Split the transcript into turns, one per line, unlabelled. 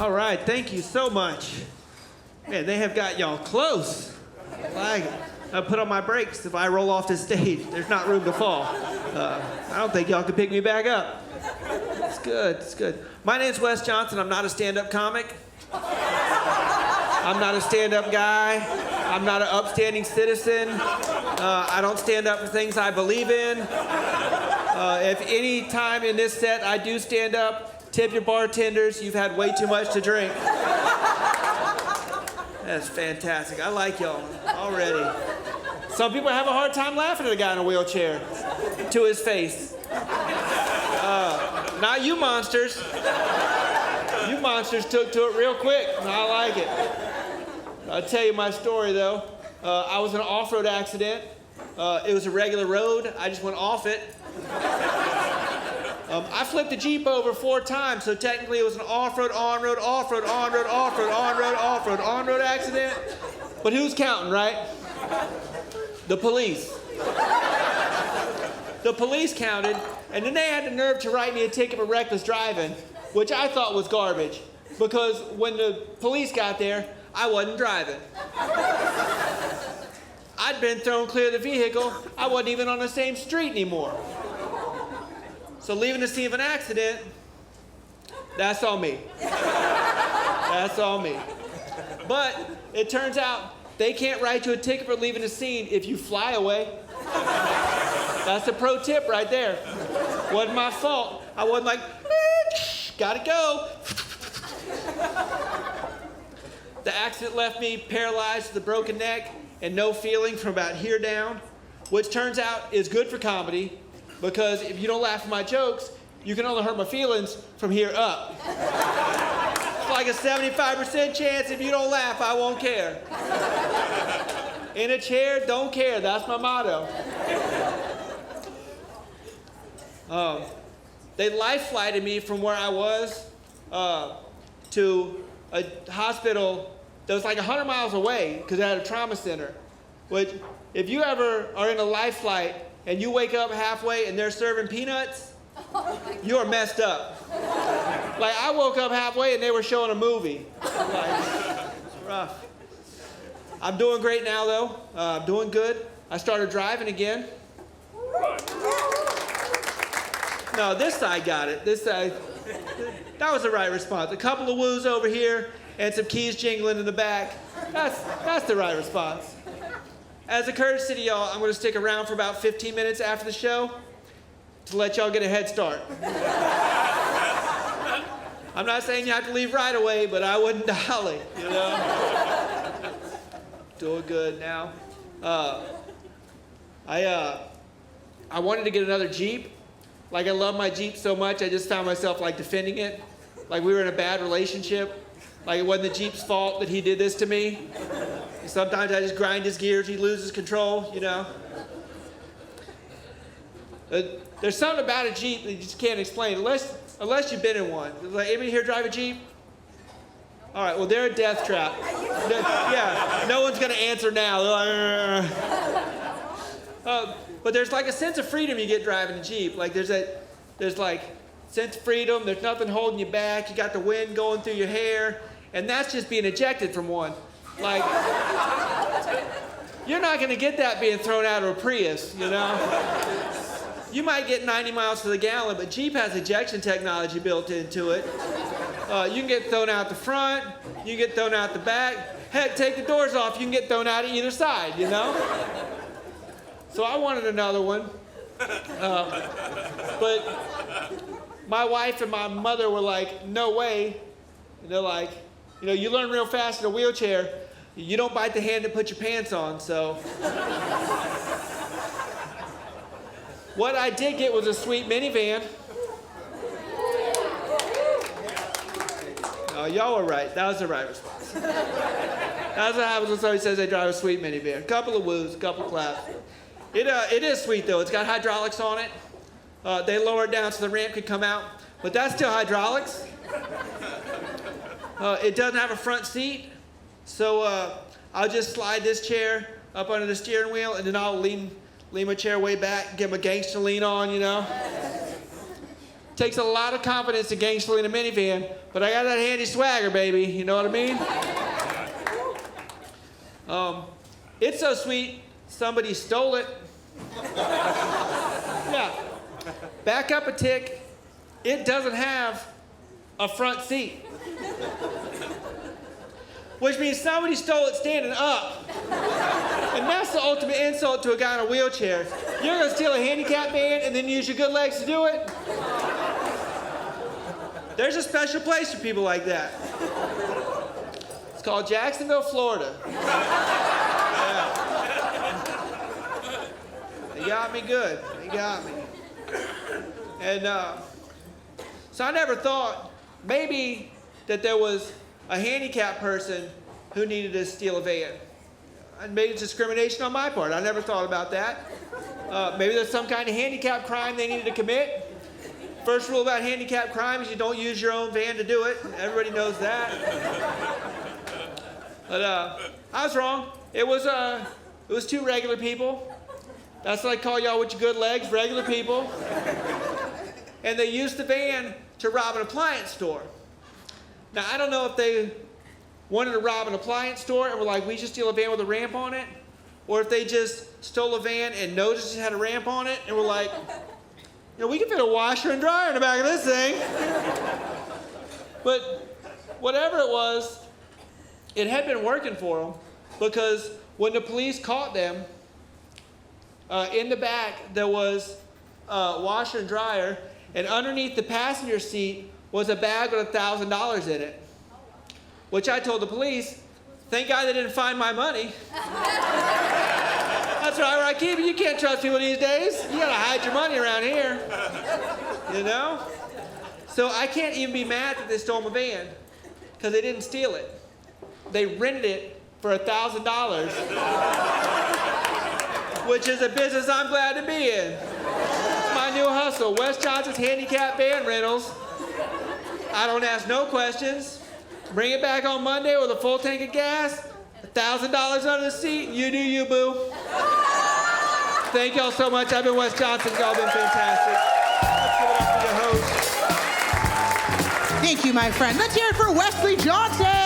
All right, thank you so much. Man, they have got y'all close. I like it. I put on my brakes if I roll off this stage. There's not room to fall. I don't think y'all can pick me back up. It's good, it's good. My name's Wes Johnson. I'm not a stand-up comic. I'm not a stand-up guy. I'm not an upstanding citizen. I don't stand up for things I believe in. If any time in this set I do stand up, tip your bartenders. You've had way too much to drink. That's fantastic. I like y'all already. Some people have a hard time laughing at a guy in a wheelchair to his face. Not you monsters. You monsters took to it real quick. I like it. I'll tell you my story though. I was in an off-road accident. It was a regular road. I just went off it. I flipped the Jeep over 4 times, so technically it was an off-road, on-road, off-road, on-road, off-road, on-road, off-road, on-road accident. But who's counting, right? The police. The police counted, and then they had the nerve to write me a ticket for reckless driving, which I thought was garbage, because when the police got there, I wasn't driving. I'd been thrown clear of the vehicle. I wasn't even on the same street anymore. So leaving the scene of an accident, that's on me. That's on me. But it turns out they can't write you a ticket for leaving the scene if you fly away. That's a pro tip right there. Wasn't my fault. I wasn't like, gotta go. The accident left me paralyzed with a broken neck and no feeling from about here down, which turns out is good for comedy, because if you don't laugh at my jokes, you can only hurt my feelings from here up. It's like a 75% chance if you don't laugh, I won't care. In a chair, don't care. That's my motto. They life flighted me from where I was to a hospital that was like 100 miles away because it had a trauma center. Which, if you ever are in a life flight and you wake up halfway and they're serving peanuts, you are messed up. Like, I woke up halfway and they were showing a movie. It's rough. I'm doing great now, though. I'm doing good. I started driving again. No, this side got it. This side, that was the right response. A couple of woos over here and some keys jingling in the back. That's the right response. As a courtesy to y'all, I'm going to stick around for about 15 minutes after the show to let y'all get a head start. I'm not saying you have to leave right away, but I wouldn't dolly, you know? Doing good now. I wanted to get another Jeep. Like, I love my Jeep so much, I just found myself, like, defending it. Like, we were in a bad relationship. Like, it wasn't the Jeep's fault that he did this to me. Sometimes I just grind his gears, he loses control, you know. There's something about a Jeep that you just can't explain, unless you've been in one. Like, anybody here drive a Jeep? All right, well, they're a death trap. Yeah, no one's going to answer now. They're like, but there's like a sense of freedom you get driving a Jeep. Like, there's like sense of freedom. There's nothing holding you back. You got the wind going through your hair. And that's just being ejected from one. Like, you're not going to get that being thrown out of a Prius, you know? You might get 90 miles to the gallon, but Jeep has ejection technology built into it. You can get thrown out the front. You can get thrown out the back. Heck, take the doors off. You can get thrown out of either side, you know? So I wanted another one. But my wife and my mother were like, no way. And they're like, you know, you learn real fast in a wheelchair. You don't bite the hand that put your pants on, so. What I did get was a sweet minivan. Oh, y'all were right. That was the right response. That's what happens when somebody says they drive a sweet minivan. A couple of woos, a couple of claps. It is sweet, though. It's got hydraulics on it. They lower it down so the ramp can come out. But that's still hydraulics. It doesn't have a front seat. So I'll just slide this chair up under the steering wheel, and then I'll lean my chair way back, give him a gangster lean on, you know. Takes a lot of confidence to gang steal in a minivan, but I got that handy swagger, baby. You know what I mean? It's so sweet, somebody stole it. Yeah. Back up a tick. It doesn't have a front seat. Which means somebody stole it standing up. And that's the ultimate insult to a guy in a wheelchair. You're gonna steal a handicap van and then use your good legs to do it? There's a special place for people like that. It's called Jacksonville, Florida. Yeah. They got me good. They got me. And so I never thought maybe that there was a handicapped person who needed to steal a van. And maybe it's discrimination on my part. I never thought about that. Maybe there's some kind of handicap crime they needed to commit. First rule about handicap crime is you don't use your own van to do it. Everybody knows that. But I was wrong. It was 2 regular people. That's what I call y'all with your good legs, regular people. And they used the van to rob an appliance store. Now, I don't know if they wanted to rob an appliance store and were like, we should steal a van with a ramp on it, or if they just stole a van and noticed it had a ramp on it and were like, you know, we can fit a washer and dryer in the back of this thing. But whatever it was, it had been working for them, because when the police caught them, in the back there was a washer and dryer, and underneath the passenger seat was a bag with $1,000 in it. Which I told the police, thank God they didn't find my money. That's right, where I keep it. You can't trust people these days. You gotta hide your money around here. You know? So I can't even be mad that they stole my van, because they didn't steal it. They rented it for $1,000, which is a business I'm glad to be in. It's my new hustle, Wes Johnson's handicap van rentals. I don't ask no questions. Bring it back on Monday with a full tank of gas, $1,000 under the seat, you do you, boo. Thank y'all so much. I've been Wes Johnson. Y'all been fantastic. Let's give it up for your host.
Thank you, my friend. Let's hear it for Wesley Johnson.